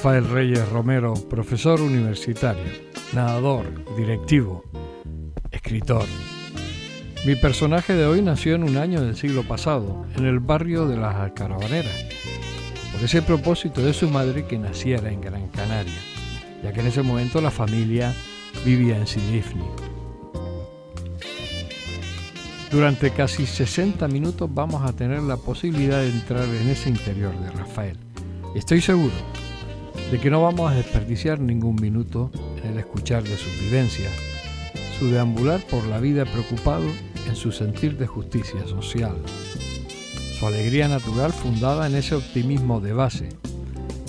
Rafael Reyes Romero, profesor universitario, nadador, directivo, escritor. Mi personaje de hoy nació en un año del siglo pasado, en el barrio de las Alcarabaneras, por ese propósito de su madre que naciera en Gran Canaria, ya que en ese momento la familia vivía en Sidifni. Durante casi 60 minutos vamos a tener la posibilidad de entrar en ese interior de Rafael. Estoy seguro de que no vamos a desperdiciar ningún minuto en el escuchar de sus vivencias, su deambular por la vida preocupado en su sentir de justicia social, su alegría natural fundada en ese optimismo de base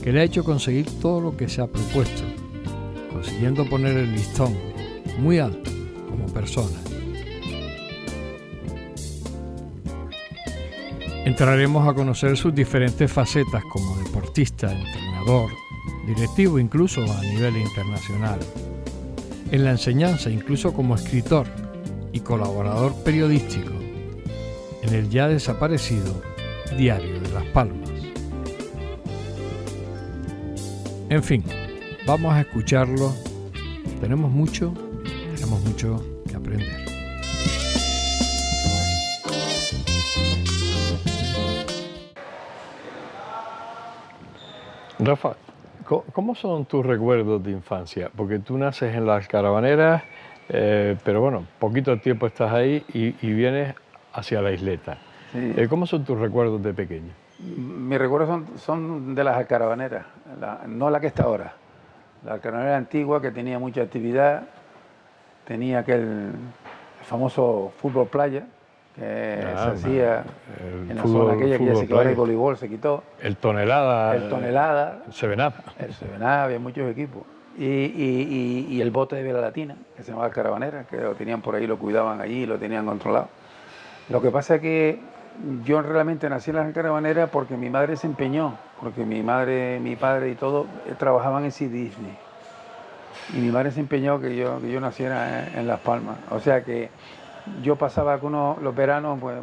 que le ha hecho conseguir todo lo que se ha propuesto, consiguiendo poner el listón muy alto como persona. Entraremos a conocer sus diferentes facetas como deportista, entrenador, directivo incluso a nivel internacional, en la enseñanza incluso como escritor y colaborador periodístico, en el ya desaparecido Diario de Las Palmas. En fin, vamos a escucharlo. Tenemos mucho que aprender. Rafa, ¿cómo son tus recuerdos de infancia? Porque tú naces en las Carabaneras, pero bueno, poquito tiempo estás ahí y vienes hacia la isleta. Sí. ¿Cómo son tus recuerdos de pequeño? Mis recuerdos son de las Alcarabaneras, no la que está ahora. La Alcarabanera antigua que tenía mucha actividad, tenía aquel famoso fútbol playa que se hacía en la zona aquella que ya se quitó, el voleibol se quitó. El tonelada. El 7up. El 7up, había muchos equipos. Y el bote de vela latina, que se llamaba Carabanera, que lo tenían por ahí, lo cuidaban allí, lo tenían controlado. Lo que pasa es que yo realmente nací en las Carabaneras porque mi madre se empeñó, porque mi madre, mi padre y todo trabajaban en Sidifni. Y mi madre se empeñó que yo naciera en Las Palmas. O sea que yo pasaba los veranos, pues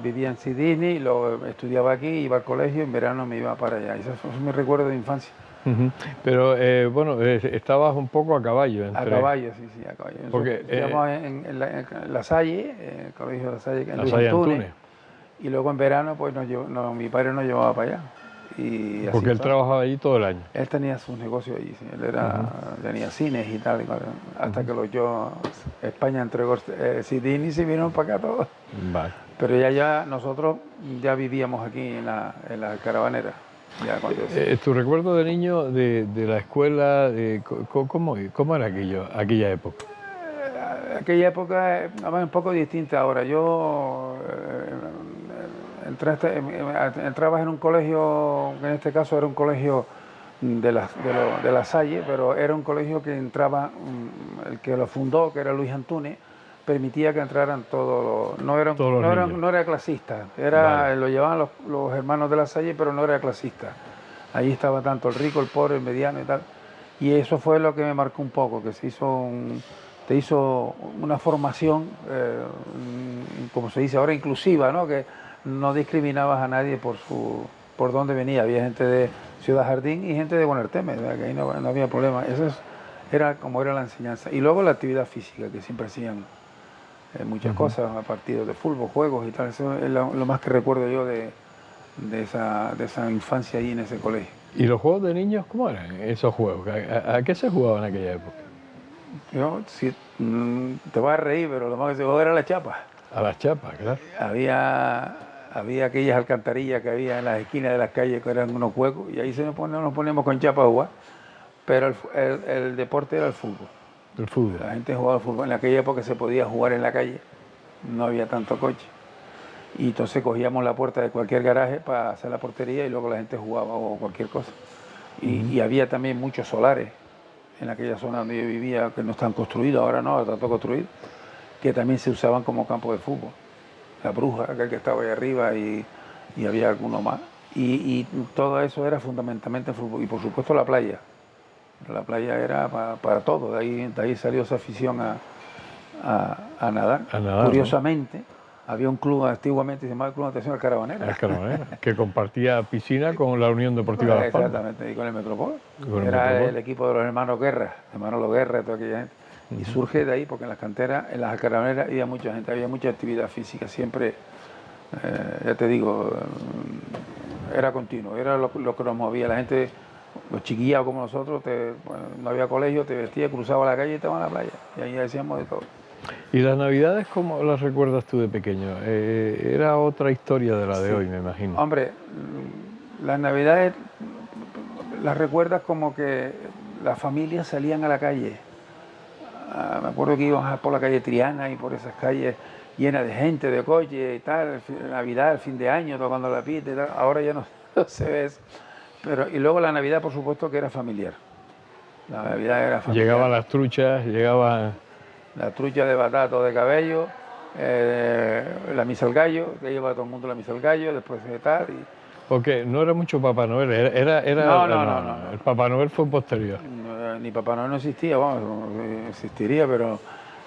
vivía en Sidifni, estudiaba aquí, iba al colegio, en verano me iba para allá. Esos son mis recuerdos de infancia. Uh-huh. Pero bueno, estabas un poco a caballo. A caballo, sí, a caballo. Porque estudiamos en La Salle, el colegio de La Salle, en La Salle Antunes. Y luego en verano, pues mi padre nos llevaba para allá. Y porque él trabajaba allí todo el año. Él tenía sus negocios allí, sí. Él tenía cines y tal, hasta que España entregó Sidifni y se vinieron para acá todos. Vale. Pero nosotros ya vivíamos aquí en la Carabanera. ¿Tu recuerdo de niño de la escuela, cómo era aquella época? Aquella época es un poco distinta ahora. Yo entrabas en un colegio, que en este caso era un colegio de la Salle, pero era un colegio que entraba, el que lo fundó, que era Luis Antunes, permitía que entraran todos no era clasista, vale. Lo llevaban los hermanos de La Salle, pero no era clasista. Ahí estaba tanto el rico, el pobre, el mediano y tal. Y eso fue lo que me marcó un poco, que te hizo una formación, como se dice ahora, inclusiva, ¿no? Que no discriminabas a nadie por dónde venía. Había gente de Ciudad Jardín y gente de Buenarteme, que ahí no había problema. Eso era como era la enseñanza. Y luego la actividad física, que siempre hacían muchas cosas, partidos de fútbol, juegos y tal. Eso es lo más que recuerdo yo de esa infancia ahí en ese colegio. ¿Y los juegos de niños cómo eran esos juegos? ¿A qué se jugaba en aquella época? Te vas a reír, pero lo más que se jugaba era la chapa. A las chapas, claro. Había aquellas alcantarillas que había en las esquinas de las calles que eran unos huecos y ahí nos poníamos con chapa a jugar. Pero el deporte era el fútbol. El fútbol. La gente jugaba al fútbol. En aquella época se podía jugar en la calle, no había tanto coche. Y entonces cogíamos la puerta de cualquier garaje para hacer la portería y luego la gente jugaba o cualquier cosa. Y había también muchos solares en aquella zona donde yo vivía, que no están construidos, ahora no, está todo construido, que también se usaban como campo de fútbol. La Bruja, aquel que estaba ahí arriba, y había alguno más. Y todo eso era fundamentalmente fútbol. Y por supuesto la playa. La playa era para todo, de ahí salió esa afición a nadar. A nadar. Curiosamente, Había un club antiguamente, se llamaba el Club Natación del Caravanera. El Caravanera, que compartía piscina con la Unión Deportiva Las Palmas. Exactamente, y con el Metropol. Con el Era Metropol. el equipo de los hermanos Guerra, Los Guerra, toda aquella gente. Y surge de ahí, porque en las canteras, en las caravaneras, había mucha gente, había mucha actividad física, siempre, ya te digo, era continuo, era lo que nos movía. La gente, los chiquillados como nosotros, no había colegio, te vestías, cruzaba la calle y estabas en la playa. Y ahí decíamos de todo. ¿Y las Navidades cómo las recuerdas tú de pequeño? Era otra historia de la de hoy, me imagino. Hombre, las Navidades las recuerdas como que las familias salían a la calle. Me acuerdo que íbamos por la calle Triana y por esas calles llenas de gente, de coches y tal, Navidad, el fin de año, tocando la pita y tal. Ahora ya no se ve eso. Pero, y luego la Navidad, por supuesto, que era familiar. La Navidad era familiar. Llegaban las truchas, llegaban... La trucha de batata o de cabello, la misa al gallo, que lleva todo el mundo la misa al gallo, después de tal. Y... Porque no era mucho Papá Noel, No. El Papá Noel fue posterior. Ni Papá Noel no existía, vamos, existiría, pero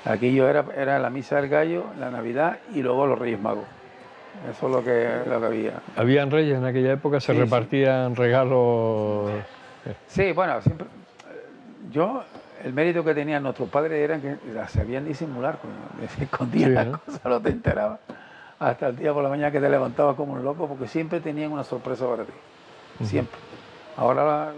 aquello era la misa del gallo, la Navidad y luego los Reyes Magos. Eso es lo que había. ¿Habían reyes en aquella época? ¿Se repartían regalos? Sí, bueno, siempre... El mérito que tenían nuestros padres era que sabían disimular, coño. Se escondían las cosas, no te enterabas. Hasta el día por la mañana que te levantabas como un loco, porque siempre tenían una sorpresa para ti. Siempre. Ahora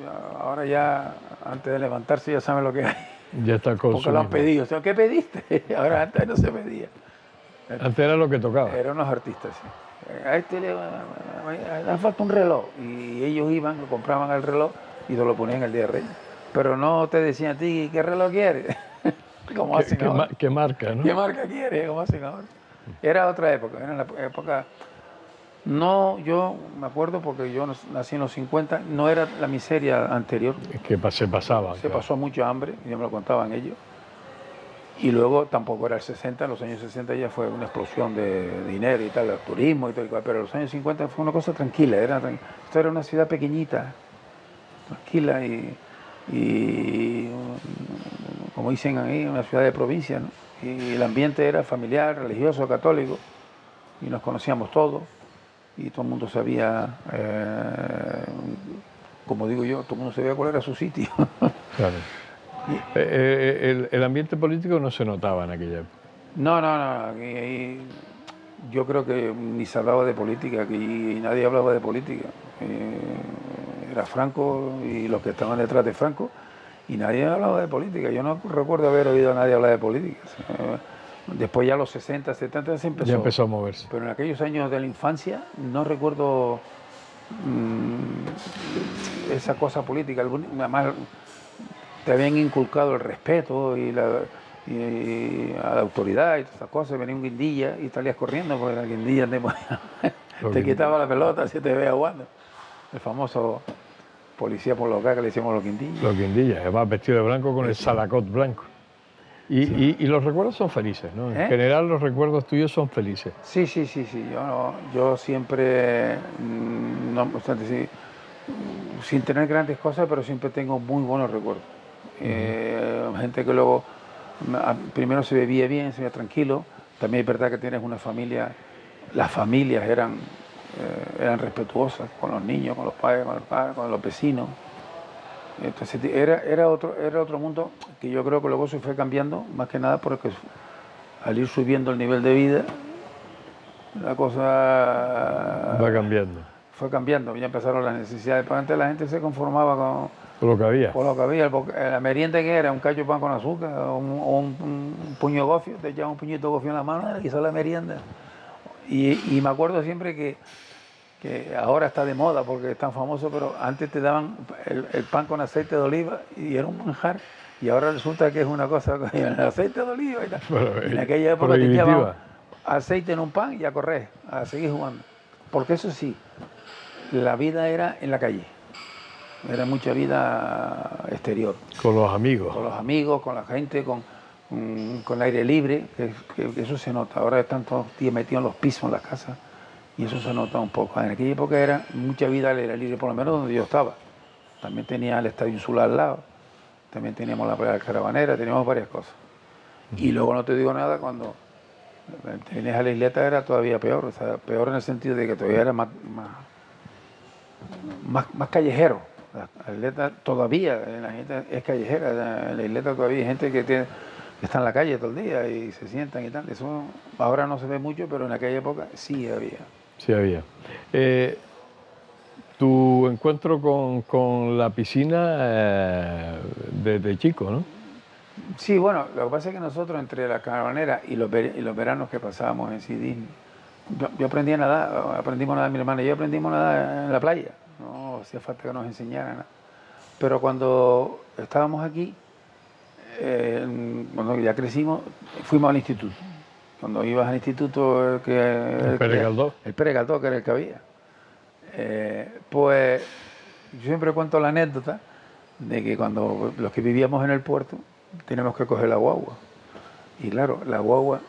ya, antes de levantarse, ya saben lo que hay. Ya está consumido. Porque lo han pedido. O sea, ¿qué pediste? Ahora antes no se pedía. Antes era lo que tocaba. Eran unos artistas, sí. A este le falta un reloj. Y ellos iban, lo compraban el reloj y te lo ponían el día de Reyes. Pero no te decían a ti, ¿qué reloj quieres? Como hacen ahora. ¿Qué marca, no? ¿Qué marca quieres? Como hacen ahora. Era otra época, era la época... No, yo me acuerdo porque yo nací en los 50, no era la miseria anterior. Es que se pasaba. Se pasó mucho hambre, ya me lo contaban ellos. Y luego tampoco era el 60, en los años 60 ya fue una explosión de dinero y tal, el turismo y tal, pero en los años 50 fue una cosa tranquila. Esto era una ciudad pequeñita, tranquila y como dicen ahí, una ciudad de provincia, ¿no? Y el ambiente era familiar, religioso, católico, y nos conocíamos todos, y todo el mundo sabía, como digo yo, todo el mundo sabía cuál era su sitio. Claro. El ambiente político no se notaba en aquella época. No, aquí, yo creo que ni se hablaba de política, aquí nadie hablaba de política. Era Franco y los que estaban detrás de Franco, y nadie hablaba de política. Yo no recuerdo haber oído a nadie hablar de política. Después ya los 60, 70 ya empezó a moverse. Pero en aquellos años de la infancia no recuerdo esa cosa política. Además, te habían inculcado el respeto y a la autoridad y todas esas cosas. Venía un guindilla y salías corriendo porque la guindilla te quitaba la pelota si te veía jugando. El famoso policía por local que le decíamos los guindillas. Los guindillas, además vestido de blanco con el salacot blanco. Y los recuerdos son felices, ¿no? En general los recuerdos tuyos son felices. Sí. Yo siempre, sin tener grandes cosas, pero siempre tengo muy buenos recuerdos. Gente que luego, primero se bebía bien, se bebía tranquilo. También es verdad que tienes una familia, las familias eran respetuosas con los niños, con los padres, con los vecinos. Entonces era otro mundo que yo creo que luego se fue cambiando, más que nada porque al ir subiendo el nivel de vida, la cosa va cambiando. Fue cambiando, ya empezaron las necesidades. Pero antes la gente se conformaba con lo que había. Con lo que había. La merienda que era un cacho de pan con azúcar o un puño de gofio, te echaba un puñito de gofio en la mano y hizo la merienda. Y me acuerdo siempre que ahora está de moda porque es tan famoso, pero antes te daban el pan con aceite de oliva y era un manjar, y ahora resulta que es una cosa con el aceite de oliva y tal. Pero, en aquella época te echaban aceite en un pan y a correr, a seguir jugando. Porque eso sí, la vida era en la calle, era mucha vida exterior. Con los amigos. Con los amigos, con la gente, con el aire libre, que eso se nota. Ahora están todos metidos en los pisos, en las casas. Y eso se nota un poco. En aquella época era mucha vida al aire libre, por lo menos donde yo estaba. También tenía el Estadio Insular al lado, también teníamos la playa Caravanera, teníamos varias cosas. Y luego no te digo nada cuando Te vienes a la isleta era todavía peor, o sea, peor en el sentido de que todavía era más callejero. La isleta todavía, la gente es callejera, en la isleta todavía hay gente que está en la calle todo el día y se sientan y tal. Eso ahora no se ve mucho, pero en aquella época sí había. Sí había. Tu encuentro con la piscina desde chico, ¿no? Sí, bueno, lo que pasa es que nosotros entre la caravanera y los veranos que pasábamos en Sidín, yo aprendí a nadar, aprendimos a nadar mi hermana y yo aprendimos a nadar en la playa, no hacía falta que nos enseñaran nada. Pero cuando estábamos aquí, cuando ya crecimos, fuimos al instituto. Cuando ibas al instituto, El Pérez Galdós. El Pérez Galdós, que era el que había. Pues yo siempre cuento la anécdota de que cuando los que vivíamos en el puerto teníamos que coger la guagua. Y claro, la guagua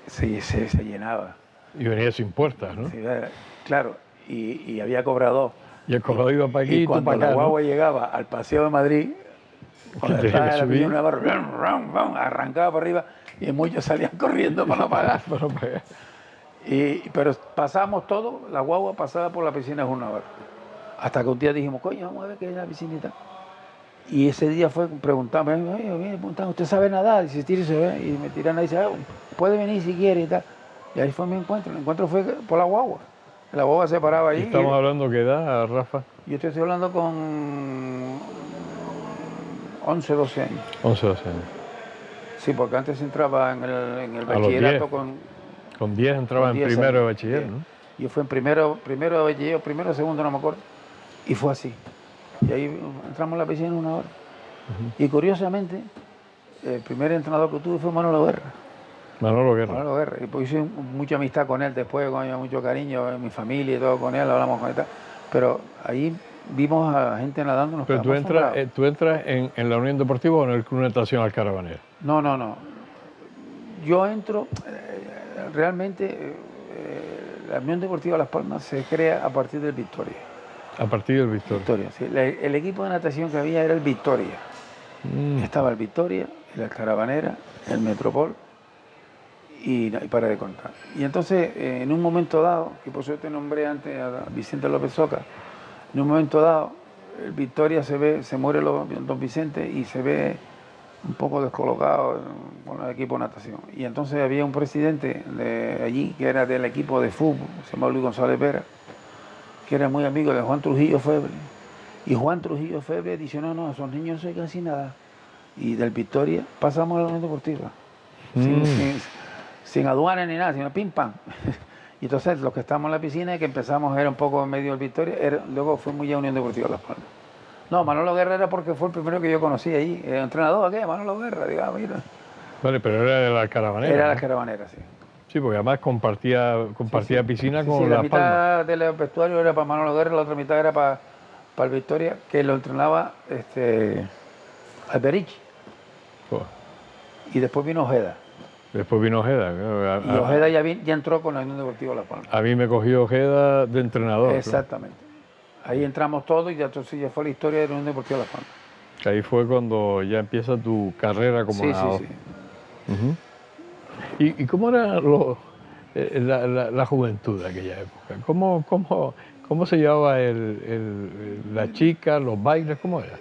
se llenaba. Y venía sin puertas, ¿no? Sí, claro, y había cobrador. Y el cobrador iba para aquí y tú cuando para acá, la guagua ¿no? llegaba al Paseo de Madrid, cuando Que estaba tenía que en la subir. piscina, una barra, arrancaba para arriba y muchos salían corriendo para no pagar. Para pagar. Pero pasábamos todo, la guagua pasaba por la piscina de una hora. Hasta que un día dijimos, coño, vamos a ver qué es la piscinita. Y ese día fue, preguntamos, ¿usted sabe nadar? Y se tira y se ve, y me tiran ahí y dice, puede venir si quiere y tal. Y ahí fue mi encuentro. El encuentro fue por la guagua. La guagua se paraba ahí. ¿Estamos hablando qué edad, Rafa? Yo te estoy hablando con 11, 12 años. 11, 12 años. Sí, porque antes entraba en el A los bachillerato 10. Con 10 entraba con en 10 primero de años. bachiller, Sí. ¿no? Yo fui en primero de bachiller, primero, segundo, no me acuerdo. Y fue así. Y ahí entramos en la piscina en una hora. Y curiosamente, el primer entrenador que tuve fue Manolo Guerra. Manolo Guerra. Manolo Guerra. Y pues hice mucha amistad con él después, con mucho cariño, en mi familia y todo con él, hablamos con él y tal. Pero ahí vimos a la gente nadando. Pero tú entras en la Unión Deportiva o en el Club Natación Alcaravanera. No. Yo entro, realmente, la Unión Deportiva Las Palmas se crea a partir del Victoria. A partir del Victoria. Sí. El equipo de natación que había era el Victoria. Estaba el Victoria, el Alcaravanera, el Metropol y para de contar. Y entonces, en un momento dado, que por eso te nombré antes a Vicente López Soca, en un momento dado, el Victoria se muere don Vicente y se ve un poco descolocado con el equipo de natación. Y entonces había un presidente de allí que era del equipo de fútbol, se llama Luis González Vera, que era muy amigo de Juan Trujillo Febre. Y Juan Trujillo Febre dice, no, esos niños no saben casi nada. Y del Victoria pasamos a la Unión Deportiva. Sin aduana ni nada, sino pim pam. Y entonces los que estábamos en la piscina, que empezamos era un poco en medio del Victoria, luego fuimos ya a Unión Deportiva Las Palmas. No, Manolo Guerra era porque fue el primero que yo conocí allí. ¿El entrenador qué? Manolo Guerra, digo, mira. Vale, pero era de la Alcaravanera. Era ¿no? la Caravanera, sí. Sí, porque además compartía piscina con la Las mitad Palmas. del vestuario era para Manolo Guerra, la otra mitad era para el Victoria, que lo entrenaba Alberich. Oh. Y después vino Ojeda. Después vino Ojeda. Y Ojeda ya entró con la Unión Deportiva Las Palmas. A mí me cogió Ojeda de entrenador. Exactamente. Ahí entramos todos y entonces ya fue la historia de la Unión Deportiva Las Palmas. Que ahí fue cuando ya empieza tu carrera como nadador. Sí. Uh-huh. ¿Y cómo era la juventud de aquella época? ¿Cómo se llevaba la chica, los bailes? ¿Cómo era?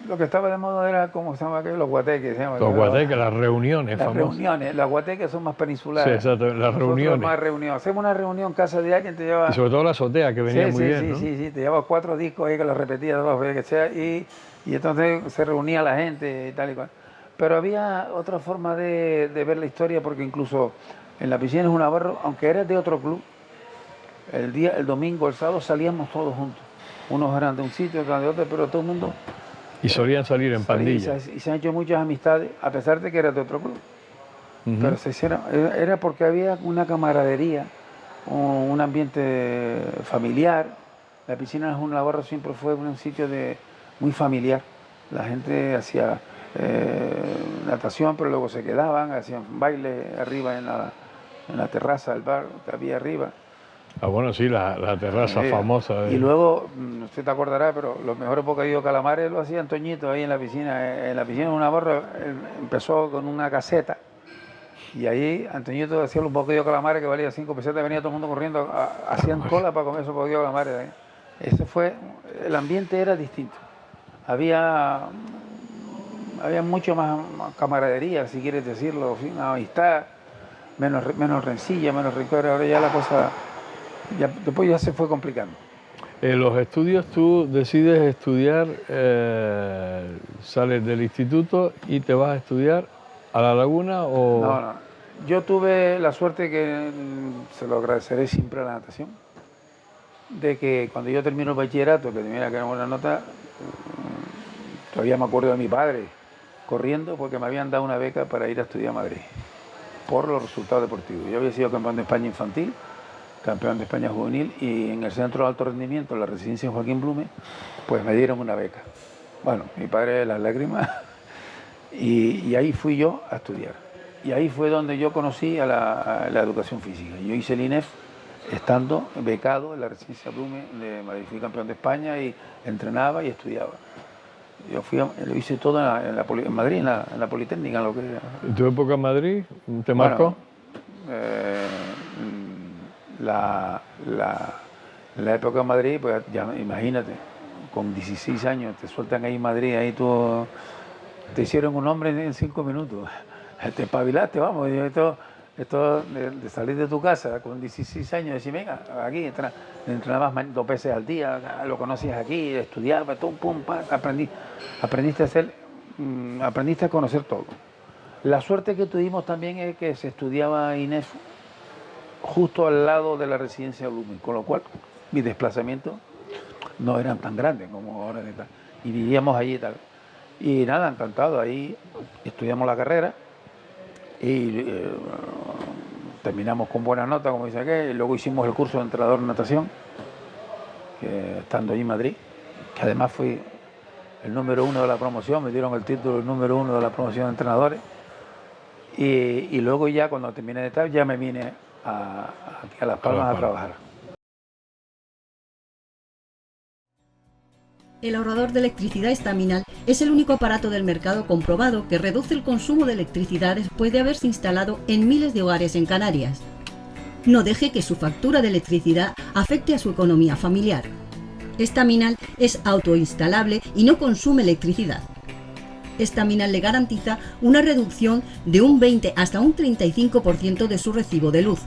Lo que estaba de moda era, ¿cómo se llama aquello? Los guateques. Los guateques, las reuniones famosas. Las guateques son más peninsulares. Sí, exacto, las reuniones. Más reuniones. Hacemos una reunión en casa de alguien, te lleva... Y sobre todo la azotea, que venía muy bien, ¿no? Sí, te llevaba 4 discos ahí que los repetías, que sea, y entonces se reunía la gente y tal y cual. Pero había otra forma de ver la historia, porque incluso en la piscina de Navarro, aunque eras de otro club, el domingo, el sábado salíamos todos juntos. Unos eran de un sitio, otros de otro, pero todo el mundo... Y solían salir en pandilla. Y se han hecho muchas amistades, a pesar de que eras de otro club. Uh-huh. Pero se hicieron, era porque había una camaradería, un ambiente familiar. La piscina de Juan Navarro siempre fue un sitio muy familiar. La gente hacía natación, pero luego se quedaban, hacían baile arriba en la terraza del bar que había arriba. Ah, bueno, sí, la terraza famosa. Y luego, no sé si te acordarás, pero los mejores bocadillos calamares lo hacía Antoñito ahí en la piscina. En la piscina de Navarro empezó con una caseta Y ahí Antoñito hacía los bocadillos de calamares que valía 5 pesetas, venía todo el mundo corriendo, hacían cola para comer esos bocadillos de calamares. Ese fue, el ambiente era distinto. Había mucho más camaradería, si quieres decirlo, una amistad, menos rencilla, menos rencor. Ahora ya la cosa, después ya se fue complicando. En los estudios tú decides estudiar, sales del instituto y te vas a estudiar a La Laguna o... No. Yo tuve la suerte que, se lo agradeceré siempre a la natación, de que cuando yo termino el bachillerato, que tenía que dar buena nota, todavía me acuerdo de mi padre corriendo porque me habían dado una beca para ir a estudiar a Madrid por los resultados deportivos. Yo había sido campeón de España infantil, campeón de España juvenil, y en el Centro de Alto Rendimiento, en la residencia de Joaquín Blume, pues me dieron una beca. Bueno, mi padre las lágrimas, y ahí fui yo a estudiar. Y ahí fue donde yo conocí a la educación física. Yo hice el INEF estando becado en la residencia Blume de Madrid. Fui campeón de España y entrenaba y estudiaba. Yo lo hice todo en Madrid, en la Politécnica. Lo que era. ¿En tu época en Madrid te marcó? La época en Madrid, pues ya imagínate, con 16 años te sueltan ahí en Madrid, ahí tú te hicieron un hombre en 5 minutos. Te espabilaste, vamos. Esto de salir de tu casa con 16 años y decir, venga, aquí entrenabas 2 veces al día, lo conocías aquí, estudiabas, pum, aprendiste a conocer todo. La suerte que tuvimos también es que se estudiaba INEF justo al lado de la residencia Blumen, con lo cual mis desplazamientos no eran tan grandes como ahora y vivíamos allí y tal. Y nada, encantado, ahí estudiamos la carrera y terminamos con buena nota, como dice aquel, y luego hicimos el curso de entrenador de natación, estando allí en Madrid, que además fui el número 1 de la promoción, me dieron el título del número 1 de la promoción de entrenadores, y luego ya cuando terminé de estar, ya me vine aquí a Las Palmas a trabajar. El ahorrador de electricidad estaminal es el único aparato del mercado comprobado que reduce el consumo de electricidad después de haberse instalado en miles de hogares en Canarias. No deje que su factura de electricidad afecte a su economía familiar. Estaminal es autoinstalable y no consume electricidad. Estaminal le garantiza una reducción de un 20 hasta un 35% de su recibo de luz.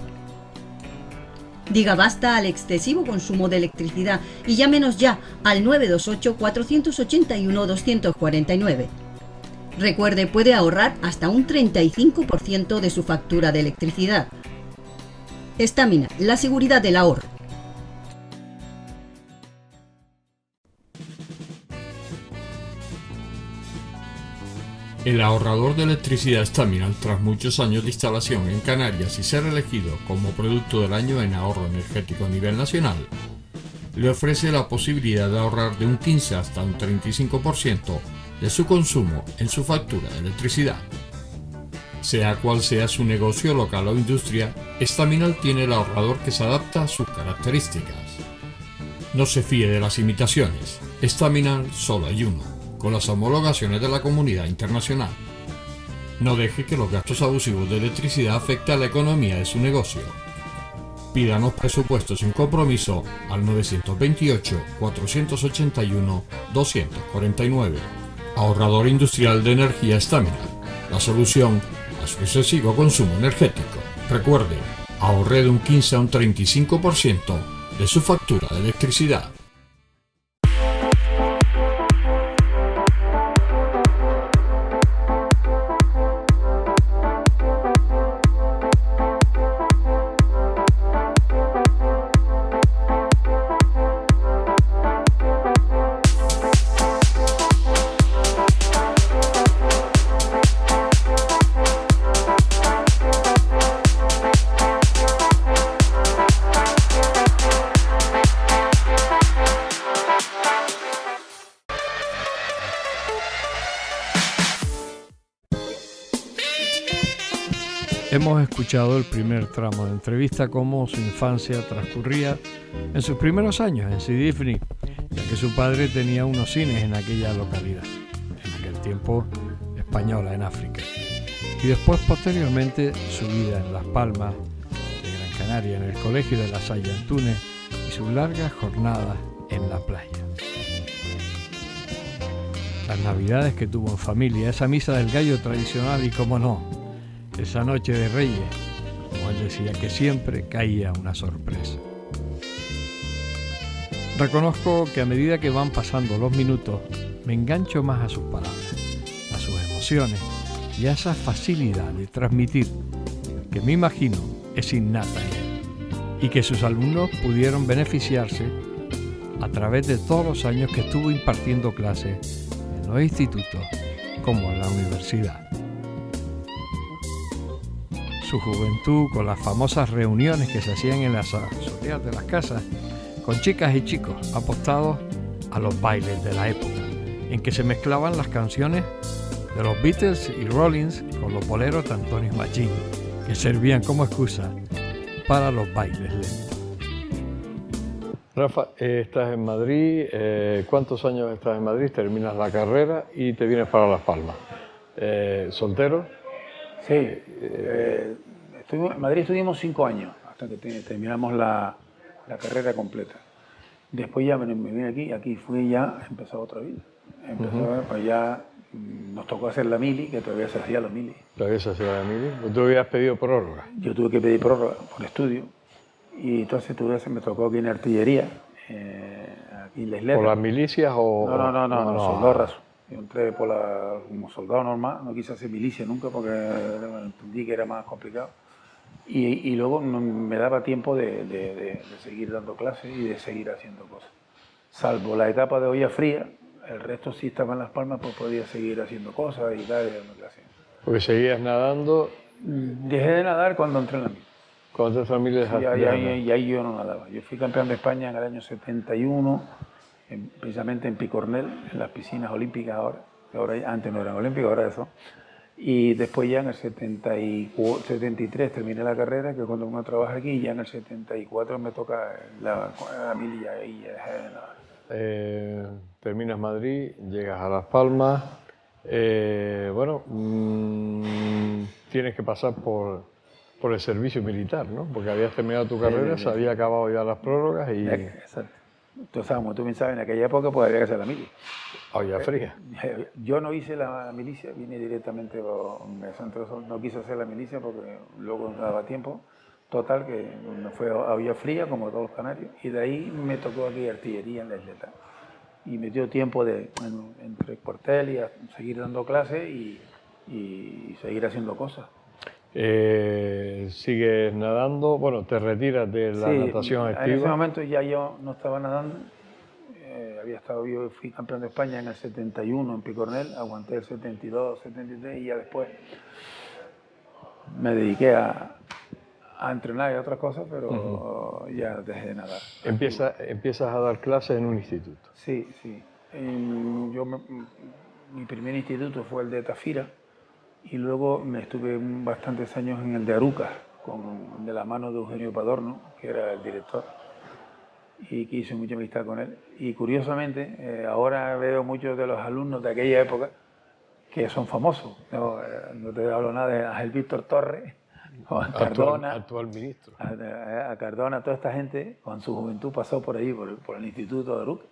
Diga basta al excesivo consumo de electricidad y llámenos ya al 928-481-249. Recuerde, puede ahorrar hasta un 35% de su factura de electricidad. Estaminal, la seguridad del ahorro. El ahorrador de electricidad Estaminal, tras muchos años de instalación en Canarias y ser elegido como producto del año en ahorro energético a nivel nacional, le ofrece la posibilidad de ahorrar de un 15 hasta un 35% de su consumo en su factura de electricidad. Sea cual sea su negocio local o industria, Estaminal tiene el ahorrador que se adapta a sus características. No se fíe de las imitaciones, Estaminal solo hay uno, con las homologaciones de la comunidad internacional. No deje que los gastos abusivos de electricidad afecten a la economía de su negocio. Pídanos presupuestos sin compromiso al 928-481-249. Ahorrador industrial de energía Estaminal, la solución a su excesivo consumo energético. Recuerde, ahorre de un 15 a un 35% de su factura de electricidad. Hemos escuchado el primer tramo de entrevista, cómo su infancia transcurría en sus primeros años en Sidifni, ya que su padre tenía unos cines en aquella localidad, en aquel tiempo española en África. y después posteriormente su vida en Las Palmas de Gran Canaria, en el Colegio de La Salle Antúnez, y sus largas jornadas en la playa. Las navidades que tuvo en familia, esa misa del gallo tradicional y, cómo no, esa noche de Reyes, como él decía, que siempre caía una sorpresa. Reconozco que a medida que van pasando los minutos, me engancho más a sus palabras, a sus emociones y a esa facilidad de transmitir que me imagino es innata en él y que sus alumnos pudieron beneficiarse a través de todos los años que estuvo impartiendo clases en los institutos como en la universidad. Su juventud, con las famosas reuniones que se hacían en las azoteas de las casas, con chicas y chicos apostados a los bailes de la época, en que se mezclaban las canciones de los Beatles y Rollins con los boleros de Antonio Machín, que servían como excusa para los bailes lentos. Rafa, estás en Madrid. ¿Cuántos años estás en Madrid? Terminas la carrera y te vienes para Las Palmas. ¿Soltero? Sí, en Madrid estuvimos 5 años, hasta que terminamos la carrera completa. Después ya me vine aquí fui ya, empezó otra vida. Pues ya nos tocó hacer la mili, que todavía se hacía la mili. ¿Todavía se hacía la mili? ¿Tú habías pedido prórroga? Yo tuve que pedir prórroga por estudio, y entonces me tocó aquí en artillería, aquí en la Isleta. ¿Por las milicias o...? No, soldado raso. Yo entré como soldado normal, no quise hacer milicia nunca porque entendí que era más complicado. Y luego no me daba tiempo de seguir dando clases y de seguir haciendo cosas. Salvo la etapa de olla fría, el resto sí estaba en Las Palmas, pues podía seguir haciendo cosas y tal, y dando clases. Porque seguías nadando. Dejé de nadar cuando entré en la mili. ¿Cuántas familias dejaste de nadar? Y ahí yo no nadaba. Yo fui campeón de España en el año 71, precisamente en Picornell, en las piscinas olímpicas antes no eran olímpicas, ahora eso. Y después ya en el 73 terminé la carrera, que cuando uno trabaja aquí, y ya en el 74 me toca la mili y ahí ya dejé de nadar. Terminas Madrid, llegas a Las Palmas. Tienes que pasar por el servicio militar, ¿no? Porque habías terminado tu carrera, se había acabado ya las prórrogas y... Exacto. Entonces, como tú bien sabes, en aquella época pues había que hacer la mili. Olla fría. Yo no hice la milicia, vine directamente, no quise hacer la milicia porque luego no daba tiempo. Total, que me fue a olla fría, como todos los canarios, y de ahí me tocó aquí artillería en la Isleta. Y me dio tiempo entre el cuartel y a seguir dando clases y seguir haciendo cosas. ¿Sigues nadando? Bueno, te retiras de la natación activa. En ese momento ya yo no estaba nadando. Yo fui campeón de España en el 71 en Picornell, aguanté el 72, 73 y ya después me dediqué a entrenar y otras cosas, pero ya dejé de nadar. ¿Empiezas a dar clases en un instituto? Sí. Mi primer instituto fue el de Tafira y luego me estuve bastantes años en el de Arucas, de la mano de Eugenio Padorno, que era el director, y que hice mucha amistad con él. Y curiosamente, ahora veo muchos de los alumnos de aquella época que son famosos. No te hablo nada de Ángel Víctor Torres, o a Cardona, actual ministro. A Cardona, toda esta gente con su juventud pasó por ahí, por el Instituto de Arucas.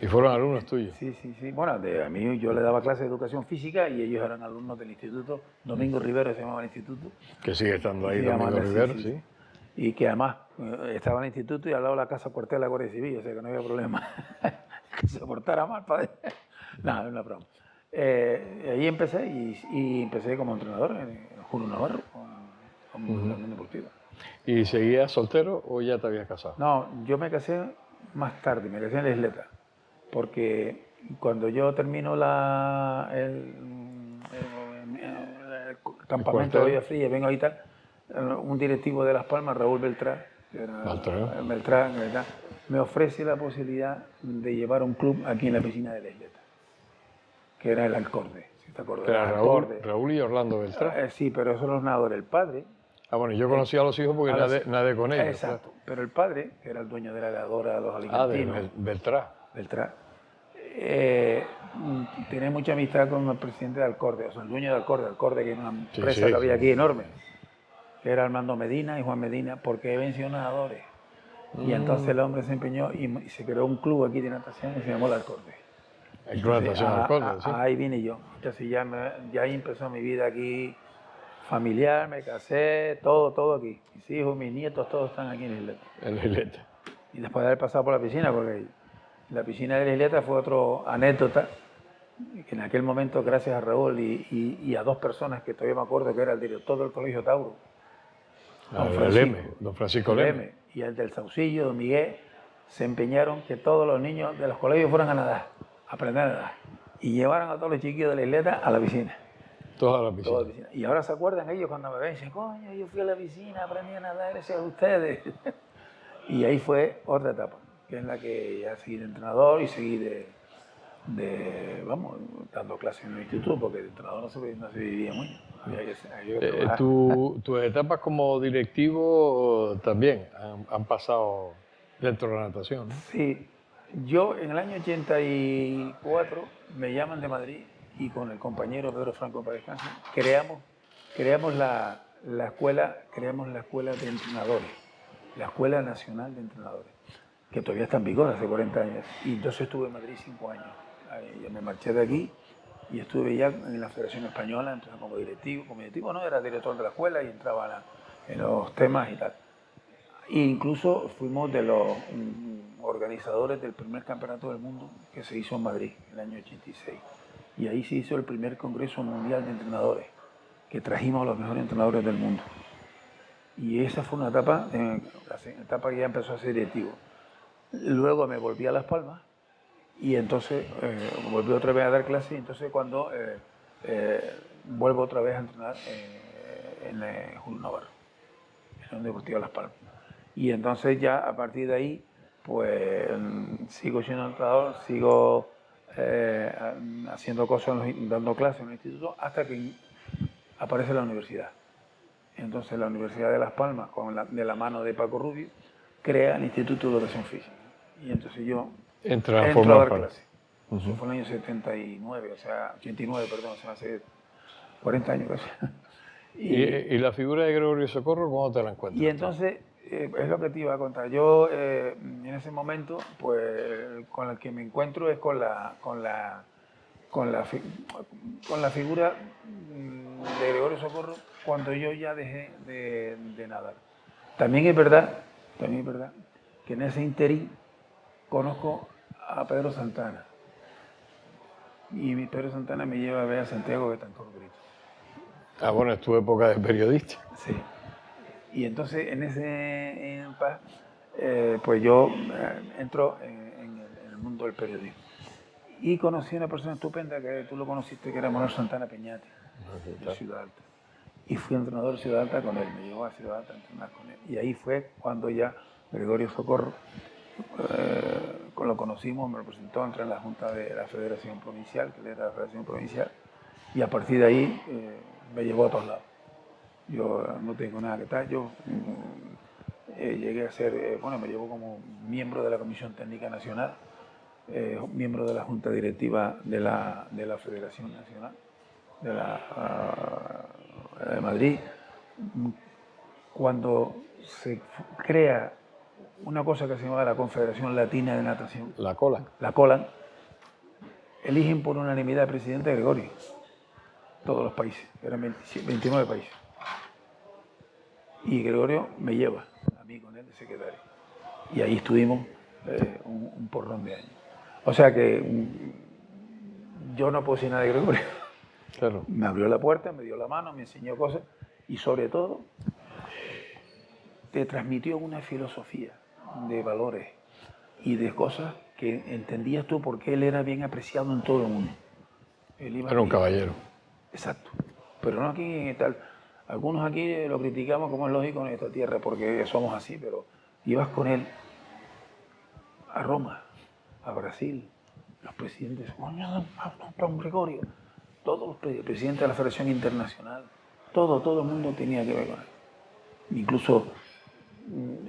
¿Y fueron alumnos tuyos? Sí. Bueno, a mí yo le daba clases de educación física y ellos eran alumnos del instituto. Domingo Rivero se llamaba el instituto. Que sigue estando ahí, Domingo Rivero, sí. Y que además estaba en el instituto y al lado de la casa cuartel de la Guardia Civil, o sea que no había problema. Que se portara mal, padre. Nada, es una broma. Ahí empecé y empecé como entrenador en Julio Navarro, como la Unión Deportiva. ¿Y seguías soltero o ya te habías casado? No, yo me casé más tarde, me casé en la Isleta. Porque cuando yo termino el campamento de olla fría, vengo y tal, un directivo de Las Palmas, Raúl Beltrán, me ofrece la posibilidad de llevar un club aquí en la piscina de la Isleta, que era el Alcorde, si te acuerdas. Era Raúl y Orlando Beltrán. Sí, pero esos son los nadadores. El padre... bueno, yo conocí a los hijos porque nadé con ellos. Exacto, claro. Pero el padre, que era el dueño de la heladora de los alicantinos... de Beltrán. tenía mucha amistad con el presidente de Alcorde, o sea, el dueño de Alcorde, que es una empresa que había aquí enorme, que era Armando Medina y Juan Medina, porque venció nadadores. Y entonces el hombre se empeñó y se creó un club aquí de natación que se llamó el Alcorde. El Club de Natación Alcorde, sí. Ahí vine yo. Entonces ya ahí empezó mi vida aquí familiar, me casé, todo aquí. Mis hijos, mis nietos, todos están aquí en la isleta. En la isleta. Y después de haber pasado por la piscina, porque la piscina de la isleta fue otra anécdota, que en aquel momento, gracias a Raúl y a dos personas que todavía me acuerdo, que era el director del Colegio Tauro, don Francisco Leme, y el del Saucillo, don Miguel, se empeñaron que todos los niños de los colegios fueran a nadar, a aprender a nadar, y llevaron a todos los chiquillos de la isleta a la piscina. Toda la piscina. Y ahora se acuerdan ellos cuando me ven, dicen, coño, yo fui a la piscina, aprendí a nadar gracias a ustedes. Y ahí fue otra etapa, que es la que ya seguí de entrenador y seguí vamos, dando clases en el instituto, porque de entrenador no se vivía muy. Tus etapas como directivo también han pasado dentro de la natación, ¿no? Sí, yo en el año 84 me llaman de Madrid y con el compañero Pedro Franco para descansar creamos la escuela de entrenadores, la Escuela Nacional de Entrenadores, que todavía está en vigor hace 40 años. Y entonces estuve en Madrid 5 años. Yo me marché de aquí y estuve ya en la Federación Española, entonces como directivo no, era director de la escuela y entraba en los temas y tal. E incluso fuimos de los organizadores del primer campeonato del mundo que se hizo en Madrid, en el año 86. Y ahí se hizo el primer Congreso Mundial de Entrenadores, que trajimos a los mejores entrenadores del mundo. Y esa fue una etapa que ya empezó a ser directivo. Luego me volví a Las Palmas y entonces volví otra vez a dar clases y entonces cuando vuelvo otra vez a entrenar en Julio Navarro, en el Deportivo Las Palmas. Y entonces ya a partir de ahí pues sigo siendo entrenador, sigo haciendo cosas, dando clases en el instituto hasta que aparece la universidad. Entonces la Universidad de Las Palmas, de la mano de Paco Rubio, crea el Instituto de Educación Física. Y entonces yo entro a dar clases. Eso fue en el año 79, o sea, 89, perdón, o sea, hace 40 años casi. ¿Y la figura de Gregorio Socorro, cómo te la encuentras? Y entonces, es lo que te iba a contar. Yo, en ese momento, pues, con el que me encuentro es con la figura de Gregorio Socorro cuando yo ya dejé de nadar. También es verdad que en ese interín conozco a Pedro Santana. Y mi Pedro Santana me lleva a ver a Santiago Betancourt Brito. Ah, bueno, es tu época de periodista. Sí. Y entonces en ese impasse, pues yo entro en el mundo del periodismo. Y conocí a una persona estupenda que tú lo conociste, que era Manuel Santana Peñate, de Ciudad Alta. Y fui entrenador de Ciudad Alta con él, me llevó a Ciudad Alta a entrenar con él. Y ahí fue cuando ya Gregorio Socorro, lo conocimos, me lo presentó, entré en la Junta de la Federación Provincial, que él era la Federación Provincial, y a partir de ahí me llevó a todos lados. Yo no tengo nada que tal, yo llegué a ser, me llevó como miembro de la Comisión Técnica Nacional, miembro de la Junta Directiva de la Federación Nacional, de Madrid. Cuando se crea una cosa que se llama la Confederación Latina de Natación, la COLAN, eligen por unanimidad al presidente Gregorio, todos los países, eran 29 países. Y Gregorio me lleva a mí con él de secretario. Y ahí estuvimos un porrón de años. O sea que yo no puedo decir nada de Gregorio. Claro. Me abrió la puerta, me dio la mano, me enseñó cosas y sobre todo te transmitió una filosofía de valores y de cosas que entendías tú porque él era bien apreciado en todo el mundo. Era un caballero. Exacto. Pero no aquí tal. Algunos aquí lo criticamos como es lógico en esta tierra porque somos así, pero ibas con él a Roma, a Brasil, los presidentes, don Gregorio, todos los presidentes de la Federación Internacional, todo el mundo tenía que ver con él. Incluso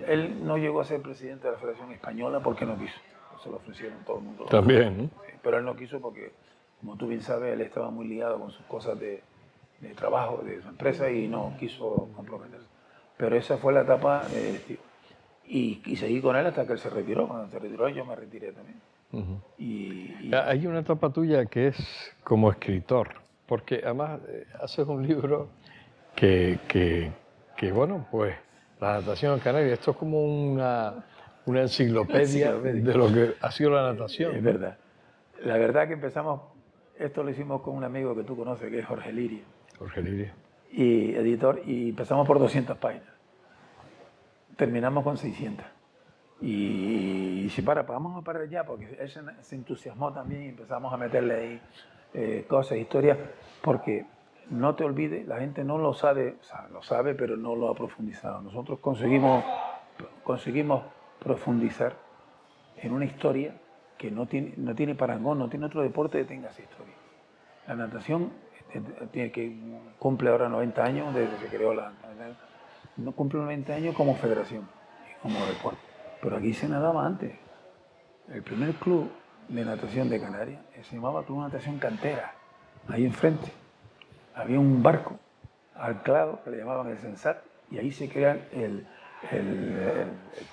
él no llegó a ser presidente de la Federación Española porque no quiso. se lo ofrecieron todo el mundo. También, ¿no? Sí, pero él no quiso porque, como tú bien sabes, él estaba muy ligado con sus cosas de trabajo, de su empresa, y no quiso comprometerse. Pero esa fue la etapa delictiva. Y seguí con él hasta que él se retiró. Cuando se retiró yo me retiré también. Hay una etapa tuya que es como escritor, porque además haces un libro que bueno, pues la natación en Canarias, esto es como una enciclopedia de lo que ha sido la natación. Es verdad. La verdad que empezamos, esto lo hicimos con un amigo que tú conoces, que es Jorge Liria. Jorge Liria. Y editor, y empezamos por 200 páginas. Terminamos con 600. Y si vamos a parar ya, porque él se entusiasmó también y empezamos a meterle ahí cosas, historias, porque no te olvides, la gente no lo sabe, o sea, lo sabe, pero no lo ha profundizado. Nosotros conseguimos profundizar en una historia que no tiene parangón, no tiene otro deporte que tenga esa historia. La natación cumple ahora 90 años desde que se creó no cumple 90 años como federación, como deporte. Pero aquí se nadaba antes. El primer club de natación de Canarias se llamaba Club de Natación Cantera. Ahí enfrente había un barco anclado que le llamaban el Sensat, y ahí se crea el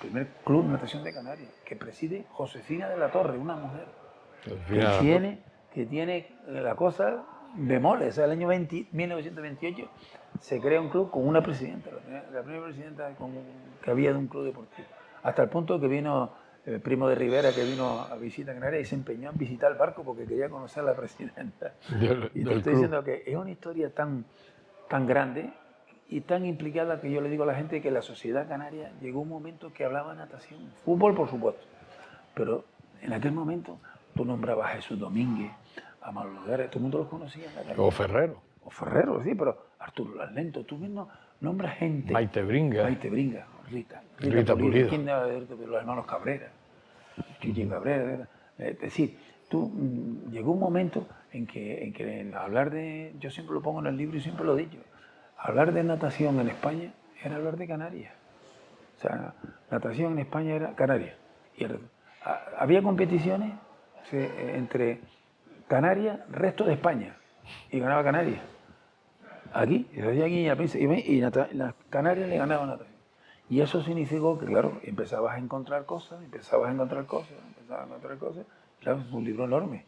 primer club de natación de Canarias, que preside Josefina de la Torre, una mujer que tiene la cosa de mole. O sea, el año 1928 se crea un club con una presidenta, la primera presidenta que había de un club deportivo. Hasta el punto que vino el primo de Rivera, que vino a visitar Canarias y se empeñó en visitar el barco porque quería conocer a la presidenta. Y te estoy diciendo que es una historia tan grande y tan implicada que yo le digo a la gente que la sociedad canaria llegó un momento que hablaba natación, fútbol por supuesto, pero en aquel momento tú nombrabas a Jesús Domínguez, a Manolo Guerra, todo el mundo los conocía. O Ferrero. O Ferrero, sí, pero Arturo Lalento, tú mismo nombras gente. Maite Bringa, Rita Pulido. ¿Quién debe haber de los hermanos Cabrera? Chichi Cabrera. Es decir, llegó un momento en que hablar de, yo siempre lo pongo en el libro y siempre lo he dicho, hablar de natación en España era hablar de Canarias. O sea, natación en España era Canarias. Había competiciones entre Canarias, resto de España, y ganaba Canarias. Aquí y las Canarias le ganaban natación. Y eso significó que, claro, empezabas a encontrar cosas. Claro, es un libro enorme.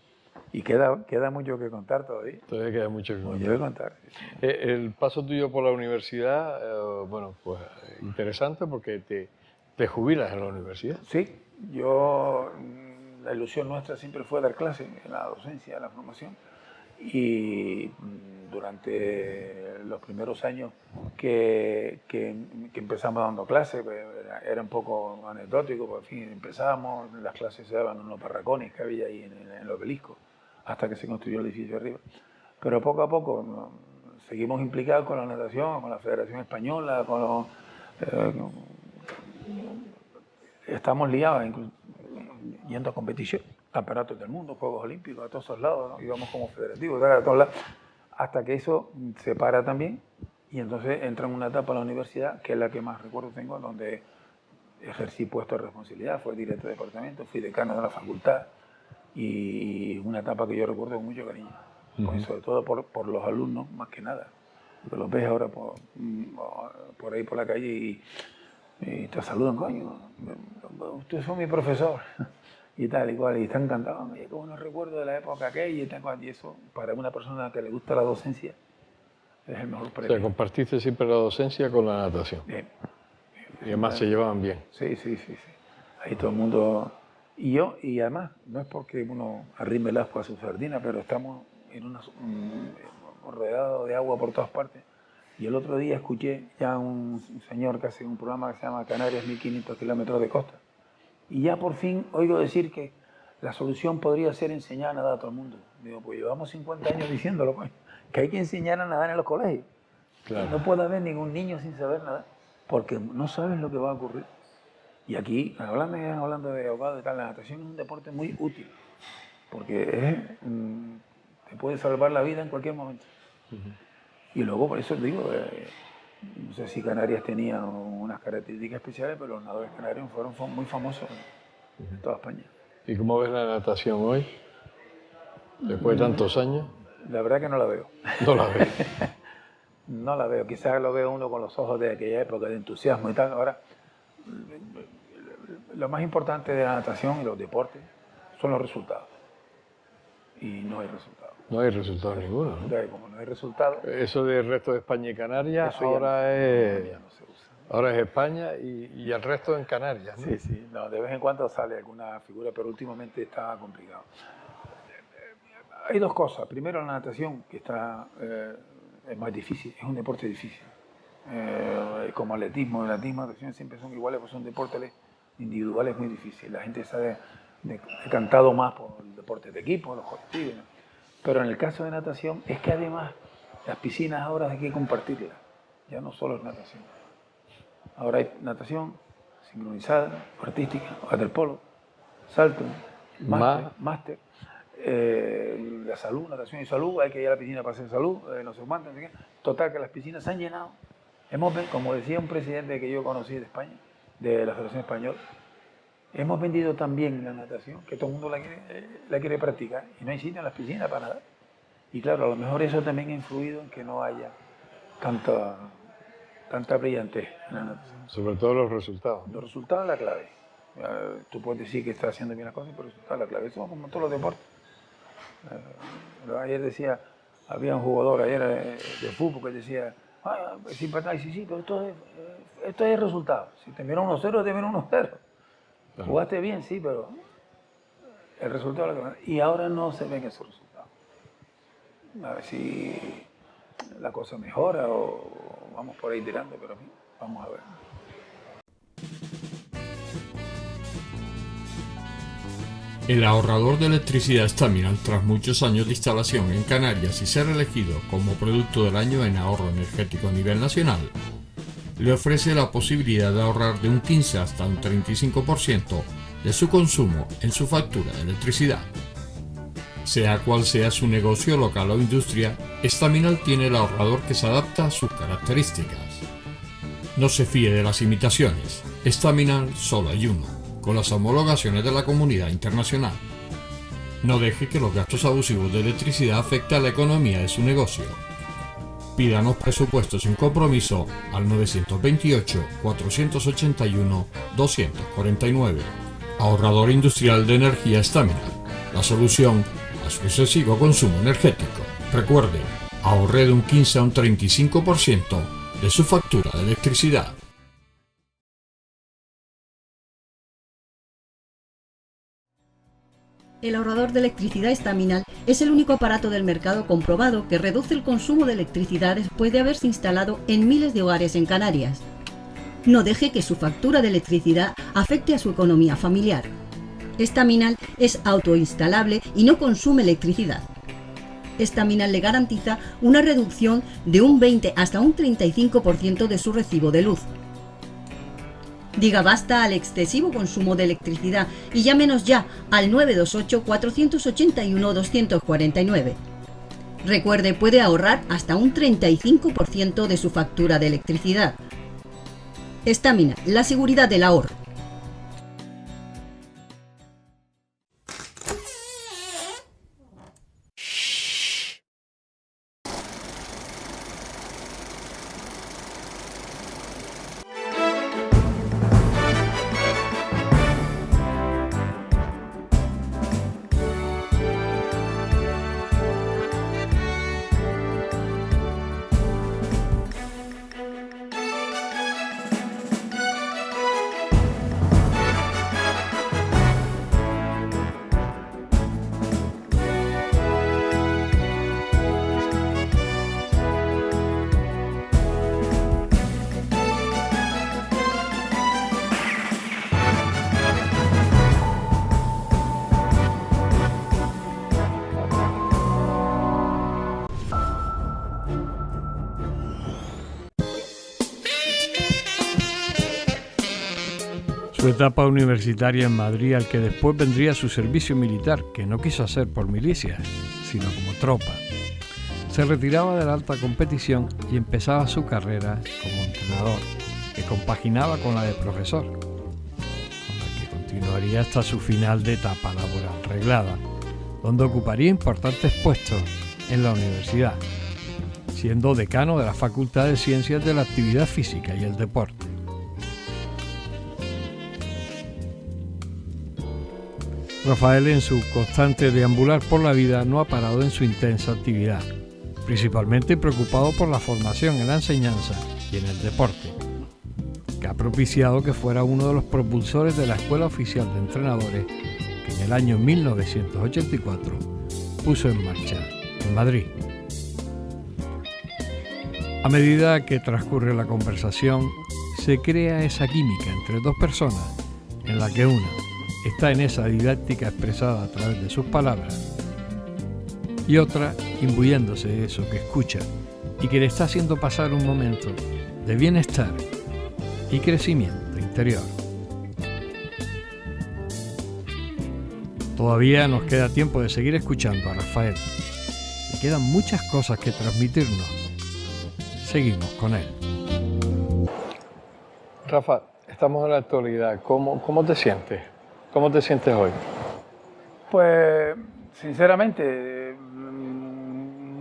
Y queda mucho que contar todavía. Todavía queda mucho que contar. Mucho que contar. El paso tuyo por la universidad, bueno, pues interesante porque te jubilas en la universidad. Sí, la ilusión nuestra siempre fue dar clases en la docencia, en la formación. Y durante los primeros años que empezamos dando clases, pues era un poco anecdótico, por fin empezábamos, las clases se daban en unos barracones que había ahí en el obelisco, hasta que se construyó el edificio arriba. Pero poco a poco seguimos implicados con la natación, con la Federación Española, estamos liados, yendo a competición, campeonatos del mundo, Juegos Olímpicos, a todos esos lados, ¿no? Íbamos como federativos, a todos lados, hasta que eso se para también, y entonces entra en una etapa en la universidad, que es la que más recuerdo tengo, donde ejercí puesto de responsabilidad, fui director de departamento, fui decano de la facultad, y una etapa que yo recuerdo con mucho cariño, sobre todo por los alumnos, más que nada, porque los ves ahora por ahí por la calle y te saludan, coño, usted fue mi profesor, y tal y cual, y están encantados, y como no recuerdo de la época aquella, y eso, para una persona que le gusta la docencia, es el mejor premio. O sea, compartiste siempre la docencia con la natación. Bien. Y además se llevaban bien. Sí. Ahí todo el mundo... Y además, no es porque uno arrime el asco a su sardina, pero estamos rodeados de agua por todas partes. Y el otro día escuché ya un señor que hace un programa que se llama Canarias 1500 kilómetros de costa. Y ya por fin oigo decir que la solución podría ser enseñar a nadar a todo el mundo. Digo, pues llevamos 50 años diciéndolo, pues, que hay que enseñar a nadar en los colegios. Claro. No puede haber ningún niño sin saber nadar, porque no sabes lo que va a ocurrir. Y aquí, hablando de ahogado y tal, la natación es un deporte muy útil, porque te puede salvar la vida en cualquier momento. Y luego, por eso digo, no sé si Canarias tenía unas características especiales, pero los nadadores canarios fueron muy famosos en toda España. ¿Y cómo ves la natación hoy? Después de tantos años. La verdad que no la veo. No la veo. No la veo. Quizás lo veo uno con los ojos de aquella época de entusiasmo y tal. Ahora, lo más importante de la natación y los deportes son los resultados. Y no hay resultados. No hay resultado ninguno, ¿no? Entonces, como no hay resultados... Eso del resto de España y Canarias eso ahora ya no se usa. Ahora es España y el resto en Canarias, ¿no? Sí, sí. No, de vez en cuando sale alguna figura, pero últimamente está complicado. Hay dos cosas. Primero, la natación, que es más difícil, es un deporte difícil. Como atletismo, natación siempre son iguales, pues son deportes individuales muy difíciles. La gente se ha decantado más por el deporte de equipo, los colectivos, ¿no? Pero en el caso de natación, es que además las piscinas ahora hay que compartirlas. Ya no solo es natación. Ahora hay natación sincronizada, artística, waterpolo, salto, máster. La salud, natación y salud, hay que ir a la piscina para hacer salud, no sé cuánto, no sé qué. Total, que las piscinas se han llenado. Como decía un presidente que yo conocí de España, de la Federación Española, hemos vendido también la natación, que todo el mundo la quiere practicar, y no hay sitio en las piscinas para nadar. Y claro, a lo mejor eso también ha influido en que no haya tanta brillantez en la natación. Sobre todo los resultados. Los resultados es la clave. Tú puedes decir que estás haciendo bien las cosas, pero los resultados es la clave. Eso es como todos los deportes. Ayer decía, había un jugador ayer de fútbol que decía, sí, pero esto es resultado. Si terminó 1-0, terminó 1-0. Claro. Jugaste bien, sí, pero el resultado es la clave. Y ahora no se ven esos resultados. A ver si la cosa mejora o vamos por ahí tirando, pero vamos a ver. El ahorrador de electricidad Staminal, tras muchos años de instalación en Canarias y ser elegido como producto del año en ahorro energético a nivel nacional, le ofrece la posibilidad de ahorrar de un 15 hasta un 35% de su consumo en su factura de electricidad. Sea cual sea su negocio local o industria, Staminal tiene el ahorrador que se adapta a sus características. No se fíe de las imitaciones, Staminal solo hay uno, con las homologaciones de la comunidad internacional. No deje que los gastos abusivos de electricidad afecten a la economía de su negocio. Pídanos presupuestos sin compromiso al 928-481-249. Ahorrador industrial de energía Staminal, la solución a su excesivo consumo energético. Recuerde, ahorre de un 15 a un 35% de su factura de electricidad. El ahorrador de electricidad Staminal es el único aparato del mercado comprobado que reduce el consumo de electricidad después de haberse instalado en miles de hogares en Canarias. No deje que su factura de electricidad afecte a su economía familiar. Staminal es autoinstalable y no consume electricidad. Staminal le garantiza una reducción de un 20 hasta un 35% de su recibo de luz. Diga basta al excesivo consumo de electricidad y llámenos ya al 928-481-249. Recuerde, puede ahorrar hasta un 35% de su factura de electricidad. Staminal, la seguridad del ahorro. Su etapa universitaria en Madrid, al que después vendría su servicio militar, que no quiso hacer por milicias, sino como tropa. Se retiraba de la alta competición y empezaba su carrera como entrenador, que compaginaba con la de profesor, con la que continuaría hasta su final de etapa laboral reglada, donde ocuparía importantes puestos en la universidad, siendo decano de la Facultad de Ciencias de la Actividad Física y el Deporte. Rafael, en su constante deambular por la vida, no ha parado en su intensa actividad, principalmente preocupado por la formación en la enseñanza y en el deporte, que ha propiciado que fuera uno de los propulsores de la Escuela Oficial de Entrenadores que en el año 1984 puso en marcha en Madrid. A medida que transcurre la conversación, se crea esa química entre dos personas en la que una está en esa didáctica expresada a través de sus palabras y otra imbuyéndose de eso que escucha y que le está haciendo pasar un momento de bienestar y crecimiento interior. Todavía nos queda tiempo de seguir escuchando a Rafael. Le quedan muchas cosas que transmitirnos. Seguimos con él. Rafa, estamos en la actualidad. ¿Cómo te sientes? ¿Cómo te sientes hoy? Pues, sinceramente,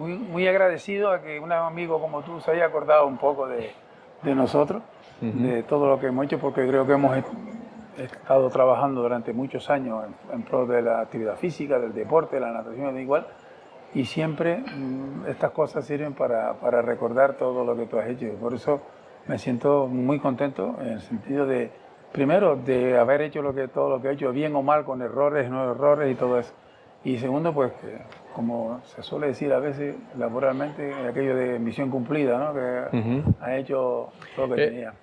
muy agradecido a que un amigo como tú se haya acordado un poco de nosotros, de todo lo que hemos hecho, porque creo que hemos estado trabajando durante muchos años en pro de la actividad física, del deporte, de la natación, da igual, y siempre estas cosas sirven para recordar todo lo que tú has hecho. Y por eso me siento muy contento en el sentido de, primero, de haber hecho todo lo que he hecho, bien o mal, con errores, no errores y todo eso. Y segundo, pues, como se suele decir a veces laboralmente, aquello de misión cumplida, ¿no? Que ha hecho todo lo que tenía.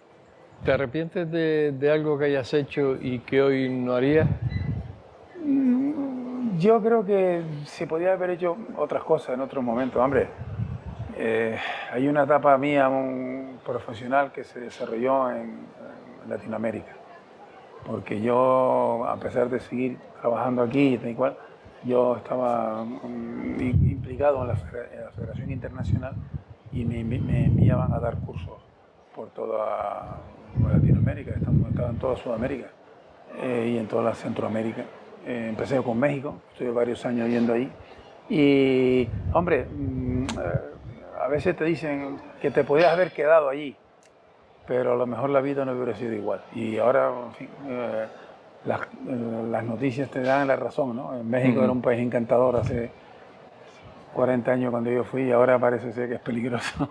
¿Te arrepientes de algo que hayas hecho y que hoy no harías? Yo creo que se podía haber hecho otras cosas en otros momentos. Hombre, hay una etapa mía profesional que se desarrolló en Latinoamérica. Porque yo, a pesar de seguir trabajando aquí y tal y cual, yo estaba implicado en la Federación Internacional y me enviaban a dar cursos por toda Latinoamérica, estaba en toda Sudamérica y en toda la Centroamérica. Empecé con México, estuve varios años yendo ahí y, hombre, a veces te dicen que te podías haber quedado allí, pero a lo mejor la vida no hubiera sido igual. Y ahora, en fin, las noticias te dan la razón, ¿no? En México era un país encantador hace 40 años cuando yo fui y ahora parece ser que es peligroso.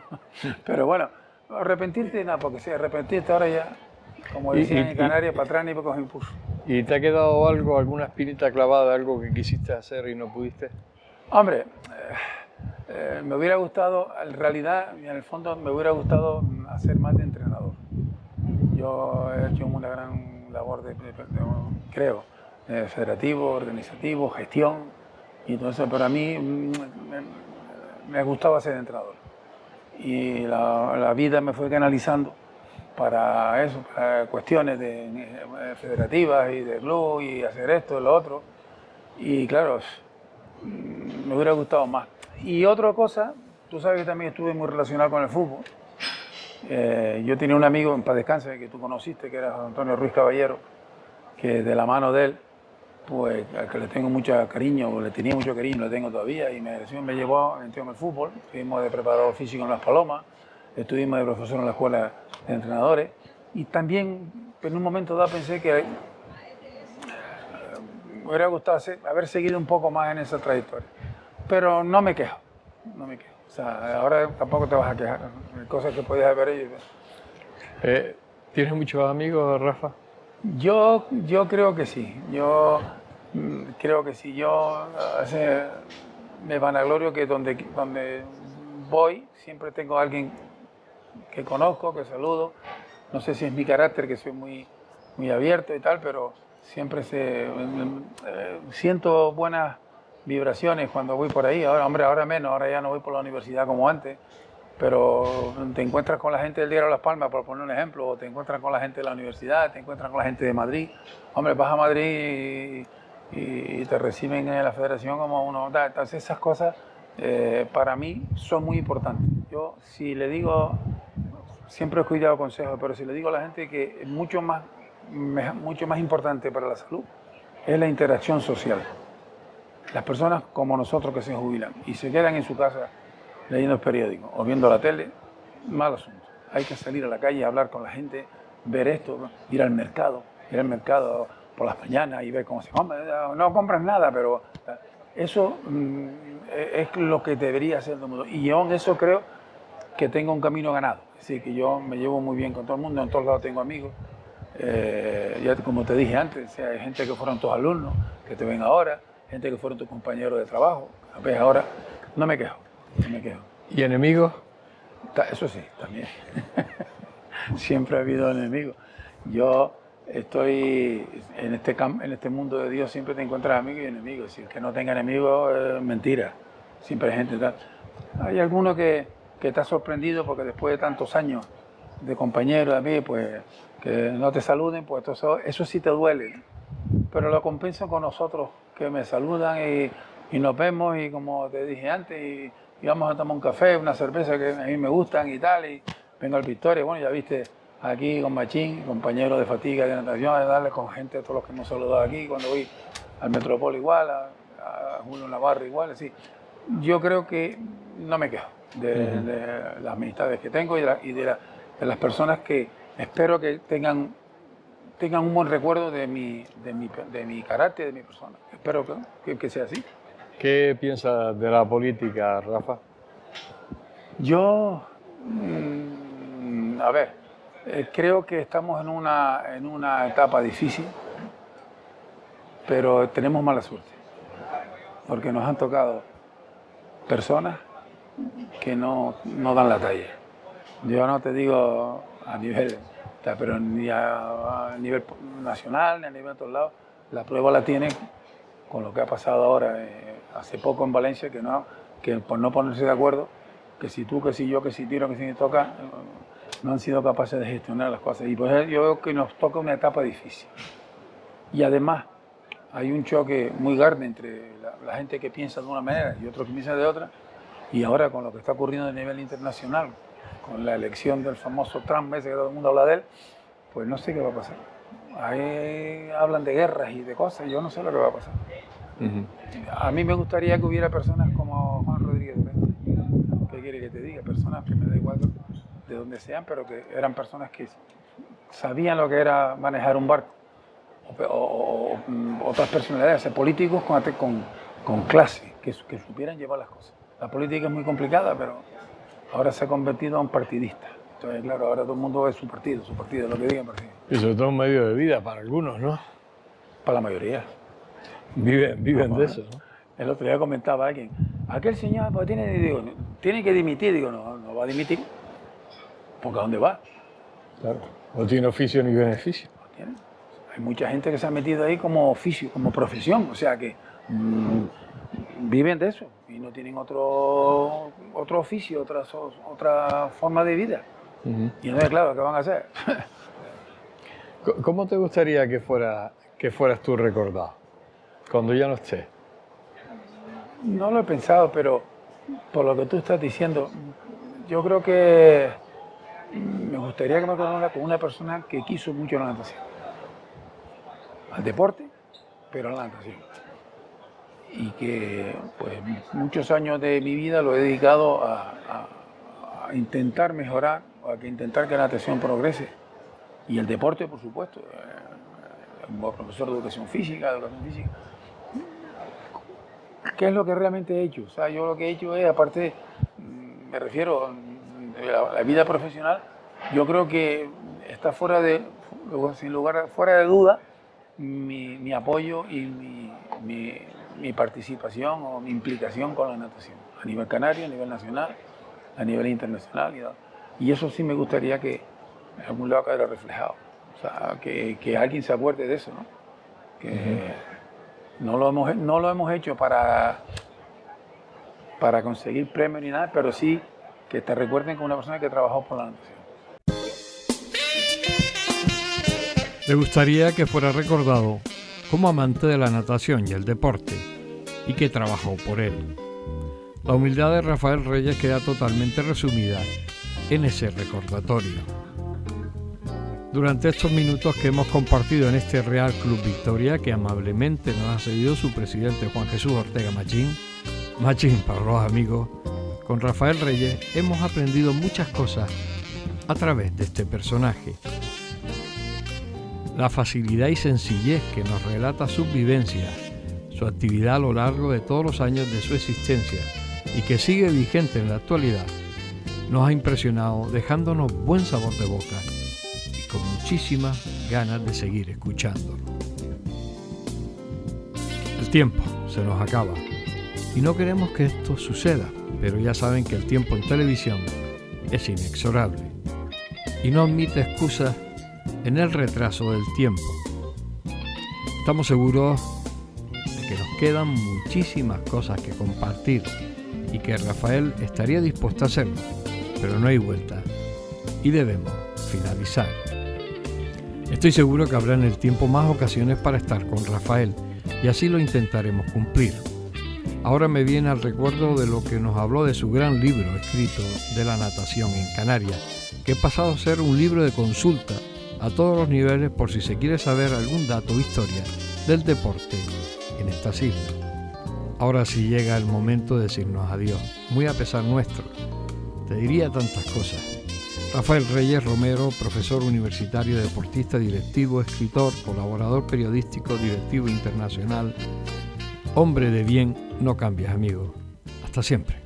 Pero bueno, arrepentirte, nada, porque si arrepentirte ahora ya, como decían en Canarias, para atrás ni para coger impulso. ¿Y te ha quedado algo, alguna espinita clavada, algo que quisiste hacer y no pudiste? Hombre, me hubiera gustado, en realidad, en el fondo, me hubiera gustado hacer más de entrenador. Yo he hecho una gran labor creo, federativo, organizativo, gestión, y todo eso, pero a mí me gustaba ser entrenador. Y la vida me fue canalizando para eso, para cuestiones federativas y de club y hacer esto y lo otro. Y claro, me hubiera gustado más. Y otra cosa, tú sabes que también estuve muy relacionado con el fútbol. Yo tenía un amigo en paz descanse que tú conociste, que era Antonio Ruiz Caballero, que de la mano de él, pues al que le tengo mucho cariño, le tenía mucho cariño, le tengo todavía, y me llevó, entró en el fútbol, estuvimos de preparador físico en Las Palomas, estuvimos de profesor en la escuela de entrenadores, y también en un momento dado pensé que me hubiera gustado haber seguido un poco más en esa trayectoria, pero no me quejo. O sea, ahora tampoco te vas a quejar, hay cosas que podías haber hecho. ¿Tienes muchos amigos, Rafa? Yo creo que sí, yo a veces me vanaglorio que donde voy siempre tengo a alguien que conozco, que saludo. No sé si es mi carácter, que soy muy abierto y tal, pero siempre siento buenas vibraciones cuando voy por ahí. Ahora menos, ahora ya no voy por la universidad como antes, pero te encuentras con la gente del Diario Las Palmas, por poner un ejemplo, o te encuentras con la gente de la universidad, te encuentras con la gente de Madrid. Hombre, vas a Madrid y te reciben en la federación como uno. Entonces esas cosas para mí son muy importantes. Yo si le digo, siempre he cuidado consejos, pero si le digo a la gente que es mucho más mucho más importante para la salud es la interacción social. Las personas como nosotros que se jubilan y se quedan en su casa leyendo el periódico o viendo la tele, mal asunto. Hay que salir a la calle, hablar con la gente, ver esto, ir al mercado por las mañanas y ver cómo se come. No compras nada, pero eso es lo que debería hacer todo el mundo. Y yo en eso creo que tengo un camino ganado. Es decir, que yo me llevo muy bien con todo el mundo, en todos lados tengo amigos. Ya como te dije antes, o sea, hay gente que fueron tus alumnos, que te ven ahora, gente que fueron tus compañeros de trabajo, ves ahora, no me quejo. ¿Y enemigos? Eso sí, también. Siempre ha habido enemigos. Yo estoy en este mundo de Dios, siempre te encuentras amigos y enemigos. Si el que no tenga enemigos es mentira. Siempre hay gente tal. Hay alguno que está sorprendido porque después de tantos años de compañeros de mí, pues que no te saluden, pues eso sí te duele, ¿no? Pero lo compenso con nosotros que me saludan y nos vemos y como te dije antes y vamos a tomar un café, una cerveza que a mí me gustan y tal, y vengo al Victoria, bueno, ya viste aquí con Machín, compañero de fatiga, de natación, a darle con gente, todos los que hemos saludado aquí, cuando voy al Metropol igual, a Julio Navarro igual, así. Yo creo que no me quejo de las amistades que tengo y de las personas que espero que tengan un buen recuerdo de mi carácter, de mi persona. Espero que sea así. ¿Qué piensas de la política, Rafa? Yo, creo que estamos en una etapa difícil, pero tenemos mala suerte, porque nos han tocado personas que no dan la talla. Yo no te digo a nivel, pero ni a nivel nacional, ni a nivel de todos lados. La prueba la tienen con lo que ha pasado ahora, hace poco en Valencia, que por no ponerse de acuerdo, que si tú, que si yo, que si tiro, que si me toca, no han sido capaces de gestionar las cosas. Y pues yo veo que nos toca una etapa difícil. Y además hay un choque muy grande entre la gente que piensa de una manera y otros que piensan de otra. Y ahora con lo que está ocurriendo a nivel internacional, con la elección del famoso Trump, ese que todo el mundo habla de él, pues no sé qué va a pasar. Ahí hablan de guerras y de cosas, yo no sé lo que va a pasar. A mí me gustaría que hubiera personas como Juan Rodríguez de Benta. ¿Qué quiere que te diga? Personas que me da igual de donde sean, pero que eran personas que sabían lo que era manejar un barco. O otras personalidades, políticos con clase, que supieran llevar las cosas. La política es muy complicada, pero ahora se ha convertido en partidista. Entonces, claro, ahora todo el mundo ve su partido, lo que diga el partido. Y sobre todo un medio de vida para algunos, ¿no? Para la mayoría. Viven de eso, ¿no? El otro día comentaba alguien, aquel señor pues, tiene que dimitir. Digo, no va a dimitir, porque ¿a dónde va? Claro, no tiene oficio ni beneficio. No tiene. Hay mucha gente que se ha metido ahí como oficio, como profesión, o sea que viven de eso y no tienen otro oficio, otra forma de vida. Y entonces, claro, ¿qué van a hacer? ¿Cómo te gustaría que fueras tú recordado cuando ya no estés? No lo he pensado, pero por lo que tú estás diciendo, yo creo que me gustaría que me acordara con una persona que quiso mucho la natación. Al deporte, pero a la natación. Y que pues muchos años de mi vida lo he dedicado a intentar mejorar, a intentar que la natación progrese. Y el deporte, por supuesto. Como profesor de educación física. ¿Qué es lo que realmente he hecho? O sea, yo lo que he hecho es, aparte, me refiero a la vida profesional, yo creo que está fuera de duda mi apoyo y mi participación o mi implicación con la natación, a nivel canario, a nivel nacional, a nivel internacional. Y eso sí me gustaría que en algún lado quedara reflejado. O sea, que alguien se acuerde de eso, ¿no? Que no lo hemos hecho para conseguir premios ni nada, pero sí que te recuerden como una persona que trabajó por la natación. Le gustaría que fuera recordado como amante de la natación y el deporte, y que trabajó por él. La humildad de Rafael Reyes queda totalmente resumida en ese recordatorio. durante estos minutos que hemos compartido en este Real Club Victoria, que amablemente nos ha cedido su presidente Juan Jesús Ortega Machín para los amigos. Con Rafael Reyes hemos aprendido muchas cosas a través de este personaje. La facilidad y sencillez que nos relata sus vivencias, su actividad a lo largo de todos los años de su existencia y que sigue vigente en la actualidad, nos ha impresionado, dejándonos buen sabor de boca y con muchísimas ganas de seguir escuchándolo. El tiempo se nos acaba y no queremos que esto suceda, pero ya saben que el tiempo en televisión es inexorable y no admite excusas en el retraso del tiempo. Estamos seguros de que nos quedan muchísimas cosas que compartir y que Rafael estaría dispuesto a hacerlo, pero no hay vuelta y debemos finalizar. Estoy seguro que habrá en el tiempo más ocasiones para estar con Rafael y así lo intentaremos cumplir. Ahora me viene al recuerdo de lo que nos habló de su gran libro escrito de la natación en Canarias, que ha pasado a ser un libro de consulta a todos los niveles por si se quiere saber algún dato o historia del deporte en estas islas. Ahora sí llega el momento de decirnos adiós, muy a pesar nuestro. Te diría tantas cosas. Rafael Reyes Romero, profesor universitario, deportista, directivo, escritor, colaborador periodístico, directivo internacional, hombre de bien, no cambies, amigo. Hasta siempre.